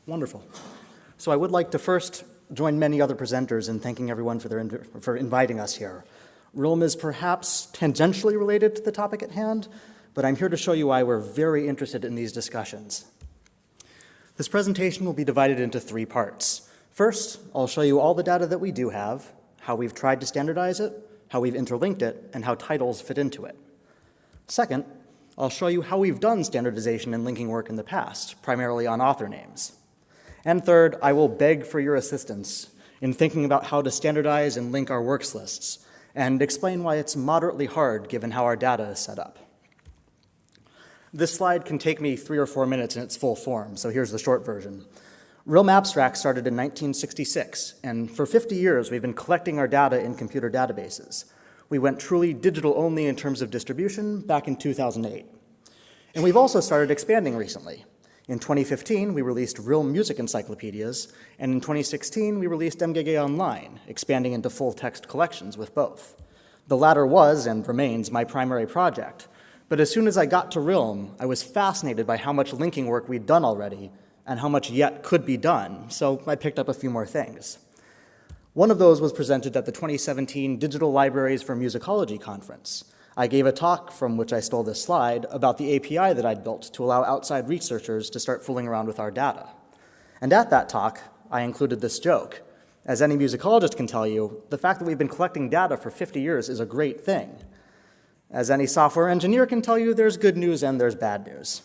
Wonderful. So I would like to first join many other presenters in thanking everyone for inviting us here. RILM is perhaps tangentially related to the topic at hand, but I'm here to show you why we're very interested in these discussions. This presentation will be divided into 3 parts. First, I'll show you all the data that we do have, how we've tried to standardize it, how we've interlinked it, and how titles fit into it. Second, I'll show you how we've done standardization and linking work in the past, primarily on author names. And third, I will beg for your assistance in thinking about how to standardize and link our works lists, and explain why it's moderately hard given how our data is set up. This slide can take me 3 or 4 minutes in its full form, so here's the short version. RILM Abstract started in 1966, and for 50 years we've been collecting our data in computer databases. We went truly digital only in terms of distribution back in 2008. And we've also started expanding recently. In 2015, we released RILM music encyclopedias, and in 2016, we released MGG Online, expanding into full-text collections with both. The latter was, and remains, my primary project, but as soon as I got to RILM, I was fascinated by how much linking work we'd done already, and how much yet could be done, so I picked up a few more things. One of those was presented at the 2017 Digital Libraries for Musicology conference. I gave a talk, from which I stole this slide, about the API that I'd built to allow outside researchers to start fooling around with our data. And at that talk, I included this joke. As any musicologist can tell you, the fact that we've been collecting data for 50 years is a great thing. As any software engineer can tell you, there's good news and there's bad news.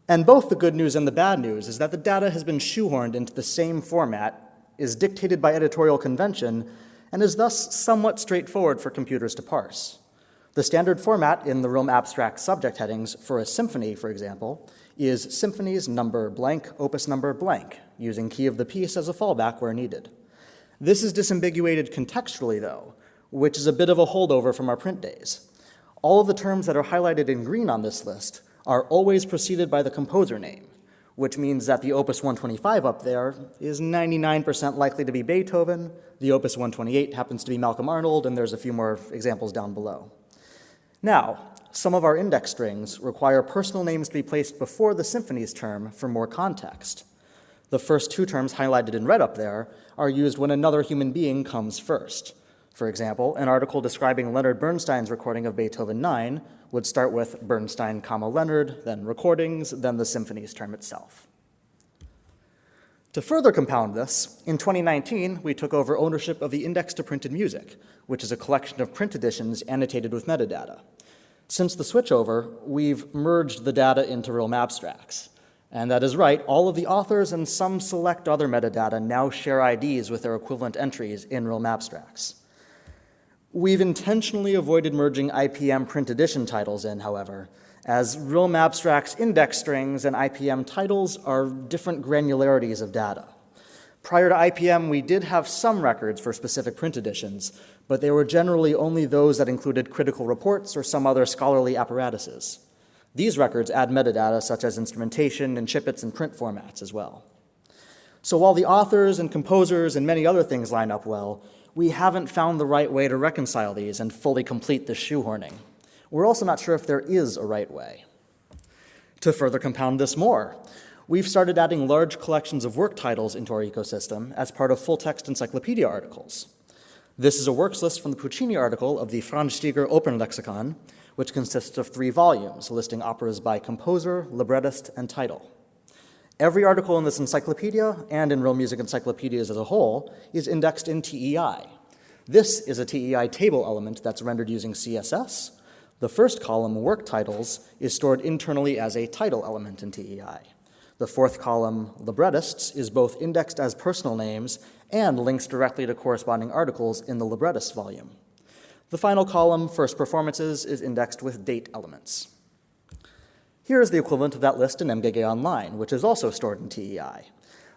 And both the good news and the bad news is that the data has been shoehorned into the same format, is dictated by editorial convention, and is thus somewhat straightforward for computers to parse. The standard format in the RILM Abstract subject headings for a symphony, for example, is symphonies number blank, opus number blank, using key of the piece as a fallback where needed. This is disambiguated contextually, though, which is a bit of a holdover from our print days. All of the terms that are highlighted in green on this list are always preceded by the composer name, which means that the Opus 125 up there is 99% likely to be Beethoven, the Opus 128 happens to be Malcolm Arnold, and there's a few more examples down below. Now, some of our index strings require personal names to be placed before the symphony's term for more context. The first 2 terms highlighted in red up there are used when another human being comes first. For example, an article describing Leonard Bernstein's recording of Beethoven 9 would start with Bernstein, Leonard, then recordings, then the symphony's term itself. To further compound this, in 2019, we took over ownership of the Index to Printed Music, which is a collection of print editions annotated with metadata. Since the switchover, we've merged the data into RILM Abstracts. And that is right, all of the authors and some select other metadata now share IDs with their equivalent entries in RILM Abstracts. We've intentionally avoided merging IPM print edition titles in, however, as RILM Abstract's index strings and IPM titles are different granularities of data. Prior to IPM, we did have some records for specific print editions, but they were generally only those that included critical reports or some other scholarly apparatuses. These records add metadata such as instrumentation and chippets and print formats as well. So while the authors and composers and many other things line up well, we haven't found the right way to reconcile these and fully complete the shoehorning. We're also not sure if there is a right way. To further compound this more, we've started adding large collections of work titles into our ecosystem as part of full-text encyclopedia articles. This is a works list from the Puccini article of the Franz Steiger Opernlexikon, which consists of 3 volumes listing operas by composer, librettist, and title. Every article in this encyclopedia, and in RILM Music encyclopedias as a whole, is indexed in TEI. This is a TEI table element that's rendered using CSS. The first column, work titles, is stored internally as a title element in TEI. The 4th column, librettists, is both indexed as personal names and links directly to corresponding articles in the librettist volume. The final column, first performances, is indexed with date elements. Here is the equivalent of that list in MGG Online, which is also stored in TEI.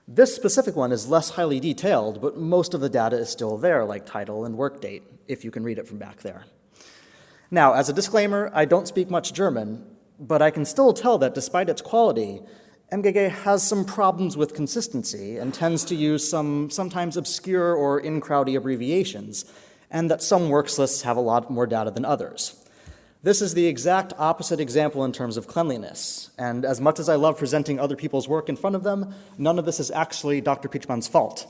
This specific one is less highly detailed, but most of the data is still there, like title and work date, if you can read it from back there. Now, as a disclaimer, I don't speak much German, but I can still tell that despite its quality, MGG has some problems with consistency and tends to use some sometimes obscure or in-crowdy abbreviations, and that some works lists have a lot more data than others. This is the exact opposite example in terms of cleanliness, and as much as I love presenting other people's work in front of them, none of this is actually Dr. Pichman's fault.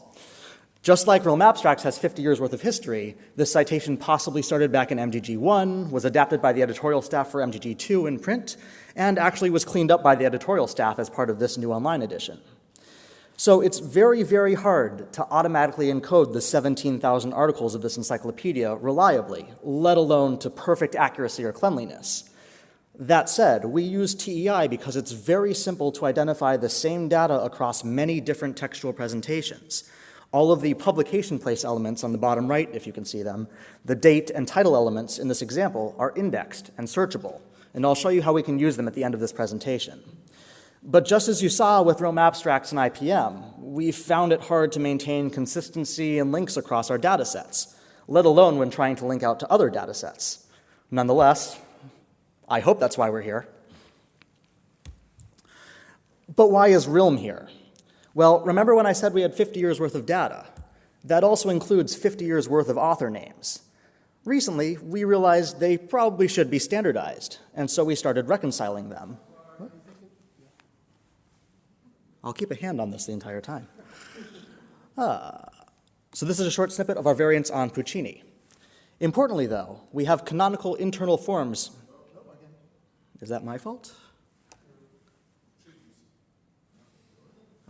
Just like RILM Abstracts has 50 years worth of history, this citation possibly started back in MGG1, was adapted by the editorial staff for MGG2 in print, and actually was cleaned up by the editorial staff as part of this new online edition. So it's very, very hard to automatically encode the 17,000 articles of this encyclopedia reliably, let alone to perfect accuracy or cleanliness. That said, we use TEI because it's very simple to identify the same data across many different textual presentations. All of the publication place elements on the bottom right, if you can see them, the date and title elements in this example are indexed and searchable, and I'll show you how we can use them at the end of this presentation. But just as you saw with RILM Abstracts and IPM, we found it hard to maintain consistency and links across our data sets, let alone when trying to link out to other data sets. Nonetheless, I hope that's why we're here. But why is RILM here? Well, remember when I said we had 50 years worth of data? That also includes 50 years worth of author names. Recently, we realized they probably should be standardized, and so we started reconciling them. I'll keep a hand on this the entire time. So this is a short snippet of our variants on Puccini. Importantly, though, we have canonical internal forms. Is that my fault?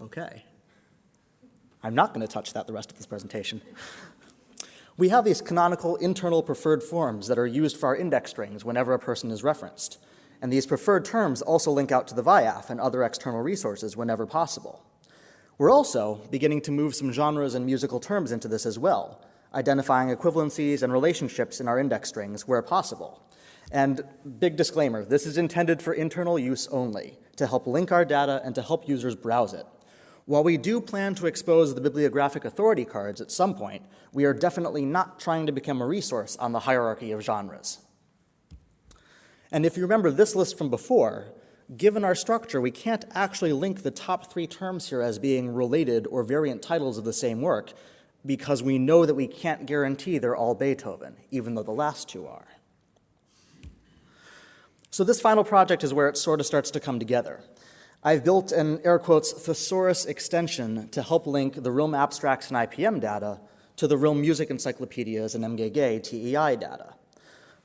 Okay. I'm not going to touch that the rest of this presentation. We have these canonical internal preferred forms that are used for our index strings whenever a person is referenced. And these preferred terms also link out to the VIAF and other external resources whenever possible. We're also beginning to move some genres and musical terms into this as well, identifying equivalencies and relationships in our index strings where possible. And big disclaimer, this is intended for internal use only, to help link our data and to help users browse it. While we do plan to expose the bibliographic authority cards at some point, we are definitely not trying to become a resource on the hierarchy of genres. And if you remember this list from before, given our structure, we can't actually link the top 3 terms here as being related or variant titles of the same work because we know that we can't guarantee they're all Beethoven, even though the last 2 are. So this final project is where it sort of starts to come together. I've built an, air quotes, thesaurus extension to help link the RILM Abstracts and IPM data to the RILM Music Encyclopedias and MGG TEI data.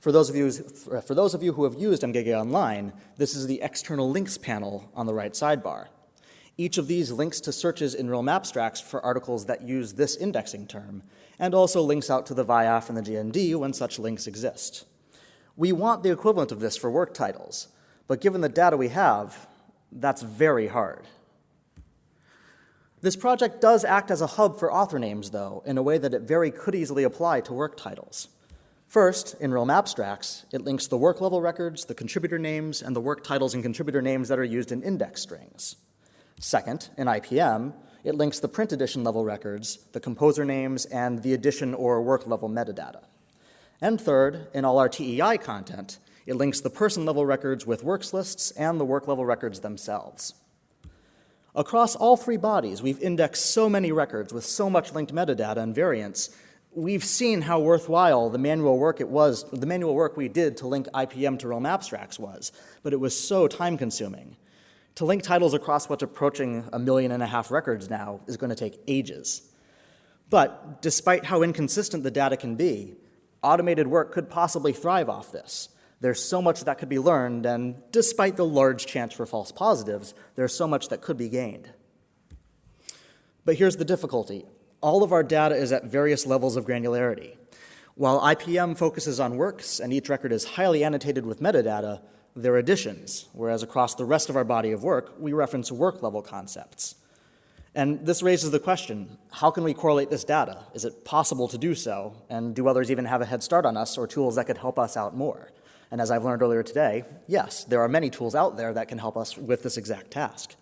For those of you who have used MGG Online, this is the external links panel on the right sidebar. Each of these links to searches in RILM Abstracts for articles that use this indexing term, and also links out to the VIAF and the GND when such links exist. We want the equivalent of this for work titles, but given the data we have, that's very hard. This project does act as a hub for author names, though, in a way that it very could easily apply to work titles. First, in RILM Abstracts, it links the work level records, the contributor names, and the work titles and contributor names that are used in index strings. Second, in IPM, it links the print edition level records, the composer names, and the edition or work level metadata. And third, in all our TEI content, it links the person level records with works lists and the work level records themselves. Across all 3 bodies, we've indexed so many records with so much linked metadata and variants, we've seen how worthwhile the manual work we did to link IPM to RILM Abstracts was, but it was so time-consuming. To link titles across what's approaching 1.5 million records now is going to take ages. But despite how inconsistent the data can be, automated work could possibly thrive off this. There's so much that could be learned, and despite the large chance for false positives, there's so much that could be gained. But here's the difficulty. All of our data is at various levels of granularity. While IPM focuses on works and each record is highly annotated with metadata, they're additions, whereas across the rest of our body of work, we reference work-level concepts. And this raises the question, how can we correlate this data? Is it possible to do so? And do others even have a head start on us or tools that could help us out more? And as I've learned earlier today, yes, there are many tools out there that can help us with this exact task.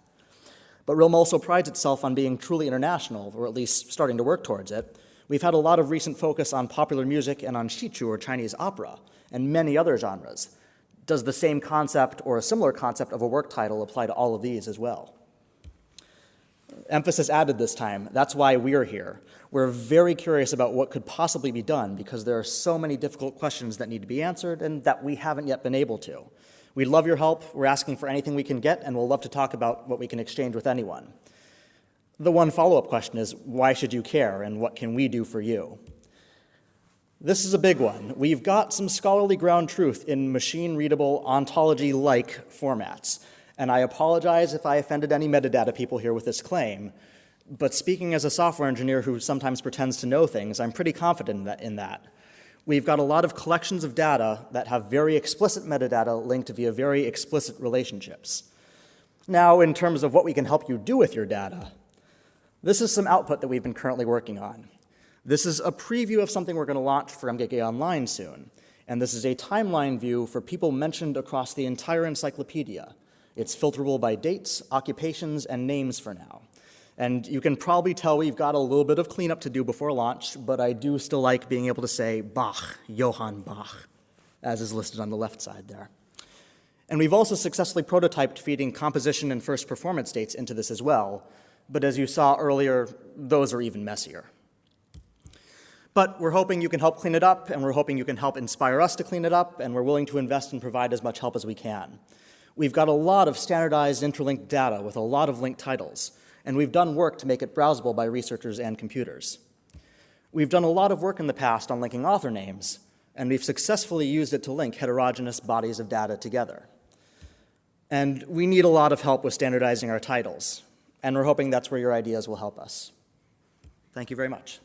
But RILM also prides itself on being truly international, or at least starting to work towards it. We've had a lot of recent focus on popular music and on shichu, or Chinese opera, and many other genres. Does the same concept or a similar concept of a work title apply to all of these as well? emphasis added this time. That's why we're here. We're very curious about what could possibly be done because there are so many difficult questions that need to be answered and that we haven't yet been able to. We'd love your help. We're asking for anything we can get, and we'll love to talk about what we can exchange with anyone. The one follow-up question is, why should you care, and what can we do for you? This is a big one. We've got some scholarly ground truth in machine-readable, ontology-like formats, and I apologize if I offended any metadata people here with this claim, but speaking as a software engineer who sometimes pretends to know things, I'm pretty confident in that. We've got a lot of collections of data that have very explicit metadata linked via very explicit relationships. Now, in terms of what we can help you do with your data, this is some output that we've been currently working on. This is a preview of something we're going to launch for MGK Online soon, and this is a timeline view for people mentioned across the entire encyclopedia. It's filterable by dates, occupations, and names for now. And you can probably tell we've got a little bit of cleanup to do before launch, but I do still like being able to say Bach, Johann Bach, as is listed on the left side there. And we've also successfully prototyped feeding composition and first performance dates into this as well, but as you saw earlier, those are even messier. But we're hoping you can help clean it up, and we're hoping you can help inspire us to clean it up, and we're willing to invest and provide as much help as we can. We've got a lot of standardized interlinked data with a lot of linked titles, and we've done work to make it browsable by researchers and computers. We've done a lot of work in the past on linking author names, and we've successfully used it to link heterogeneous bodies of data together. And we need a lot of help with standardizing our titles, and we're hoping that's where your ideas will help us. Thank you very much.